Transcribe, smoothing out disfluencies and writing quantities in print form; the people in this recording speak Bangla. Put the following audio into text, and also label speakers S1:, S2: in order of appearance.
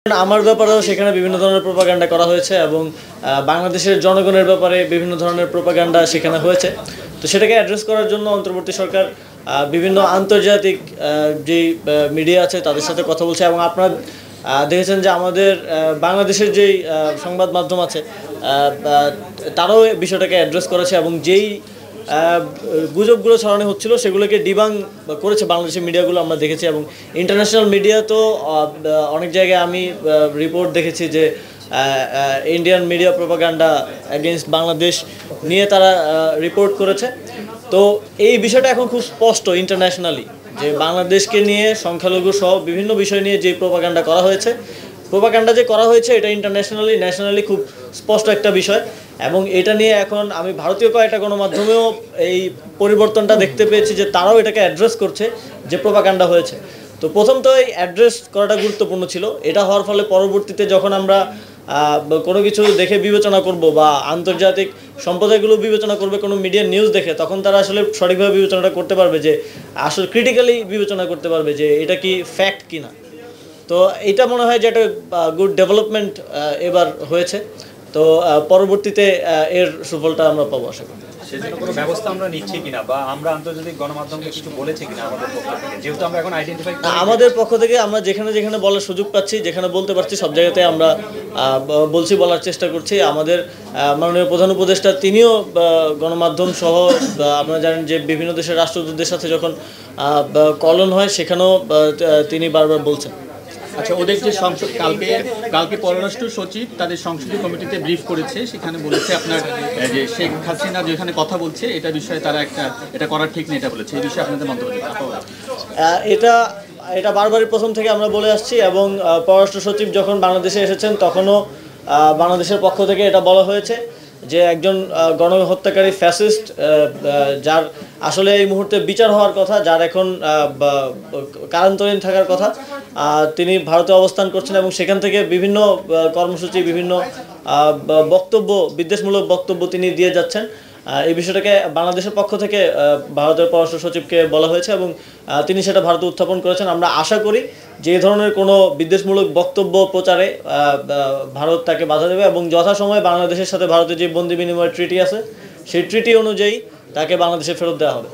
S1: আমার ব্যাপারেও সেখানে বিভিন্ন ধরনের প্রোপাগান্ডা করা হয়েছে এবং বাংলাদেশের জনগণের ব্যাপারে বিভিন্ন ধরনের প্রোপাগান্ডা সেখানে হয়েছে। তো সেটাকে অ্যাড্রেস করার জন্য অন্তর্বর্তী সরকার বিভিন্ন আন্তর্জাতিক যেই মিডিয়া আছে তাদের সাথে কথা বলছে এবং আপনারা দেখেছেন যে আমাদের বাংলাদেশের যেই সংবাদ মাধ্যম আছে তারাও বিষয়টাকে অ্যাড্রেস করেছে এবং যেই গুজবগুলো ছড়ানো হচ্ছিল সেগুলোকে ডিবাং করেছে বাংলাদেশের মিডিয়াগুলো আমরা দেখেছি। এবং ইন্টারন্যাশনাল মিডিয়া তো অনেক জায়গায় আমি রিপোর্ট দেখেছি যে Indian media propaganda against Bangladesh নিয়ে তারা রিপোর্ট করেছে। তো এই বিষয়টা এখন খুব স্পষ্ট ইন্টারন্যাশনালি যে বাংলাদেশকে নিয়ে সংখ্যালঘু সহ বিভিন্ন বিষয় নিয়ে যে প্রোপাগান্ডা করা হয়েছে, প্রোপাগান্ডা যে করা হয়েছে এটা ইন্টারন্যাশনালি ন্যাশনালি খুব স্পষ্ট একটা বিষয়। এবং এটা নিয়ে এখন আমি ভারতীয় কয়েকটা গণমাধ্যমেও এই পরিবর্তনটা দেখতে পেয়েছি যে তারাও এটাকে অ্যাড্রেস করছে যে প্রোপাগান্ডা হয়েছে। তো প্রথম তো এই অ্যাড্রেস করাটা গুরুত্বপূর্ণ ছিল। এটা হওয়ার ফলে পরবর্তীতে যখন আমরা কোনো কিছু দেখে বিবেচনা করব বা আন্তর্জাতিক সম্প্রদায়গুলো বিবেচনা করবে কোনো মিডিয়া নিউজ দেখে, তখন তারা আসলে সঠিকভাবে বিবেচনাটা করতে পারবে যে আসলে ক্রিটিক্যালি বিবেচনা করতে পারবে যে এটা কি ফ্যাক্ট কিনা। তো এটা মনে হয় যে একটা গুড ডেভেলপমেন্ট এবার হয়েছে। তো পরবর্তীতে এর সুফলটা আমরা পাবো আশা করি।
S2: সেজন্য কোনো ব্যবস্থা আমরা নিচ্ছি কিনা বা আমরা আন্তর্জাতিক গণমাধ্যমকে কিছু বলেছি কিনা আমাদের পক্ষ থেকে, যেহেতু আমরা এখন আইডেন্টিফাই
S1: আমাদের পক্ষ থেকে আমরা যেখানে যেখানে বলার সুযোগ পাচ্ছি, যেখানে বলতে পারছি সব জায়গাতে আমরা বলছি, বলার চেষ্টা করছি। আমাদের মাননীয় প্রধান উপদেষ্টা তিনিও গণমাধ্যম সহ আপনারা জানেন যে বিভিন্ন দেশের রাষ্ট্রদূতদের সাথে যখন কলন হয় সেখানেও তিনি বারবার বলছেন।
S3: আচ্ছা, ওদের যে সংসদ কালকে পররাষ্ট্র সচিব তাদের সংসদীয় কমিটিতে ব্রিফ করেছে, সেখানে বলেছে আপনার যে শেখ হাসিনা যেখানে কথা বলছে এটা বিষয়ে তারা এটা করা ঠিক নেই, এটা বলেছে। এই বিষয়ে আপনাদের মন্তব্য?
S1: এটা বারবারই প্রথম থেকে আমরা বলে আসছি এবং পররাষ্ট্র সচিব যখন বাংলাদেশে এসেছেন তখনও বাংলাদেশের পক্ষ থেকে এটা বলা হয়েছে যে একজন গণহত্যাকারী ফ্যাসিস্ট, যার আসলে এই মুহূর্তে বিচার হওয়ার কথা, যার এখন কারান্তরীণ থাকার কথা, তিনি ভারতে অবস্থান করছেন এবং সেখান থেকে বিভিন্ন কর্মসূচি, বিভিন্ন বক্তব্য, বিদ্বেষমূলক বক্তব্য তিনি দিয়ে যাচ্ছেন। এই বিষয়টাকে বাংলাদেশের পক্ষ থেকে ভারতের পররাষ্ট্র সচিবকে বলা হয়েছে এবং তিনি সেটা ভারতে উত্থাপন করেছেন। আমরা আশা করি যে এই ধরনের কোনো বিদ্বেষমূলক বক্তব্য প্রচারে ভারত তাকে বাধা দেবে এবং যথাসময়ে বাংলাদেশের সাথে ভারতের যে বন্দি বিনিময় ট্রিটি আছে সেই ট্রিটি অনুযায়ী তাকে বাংলাদেশে ফেরত দেওয়া হবে।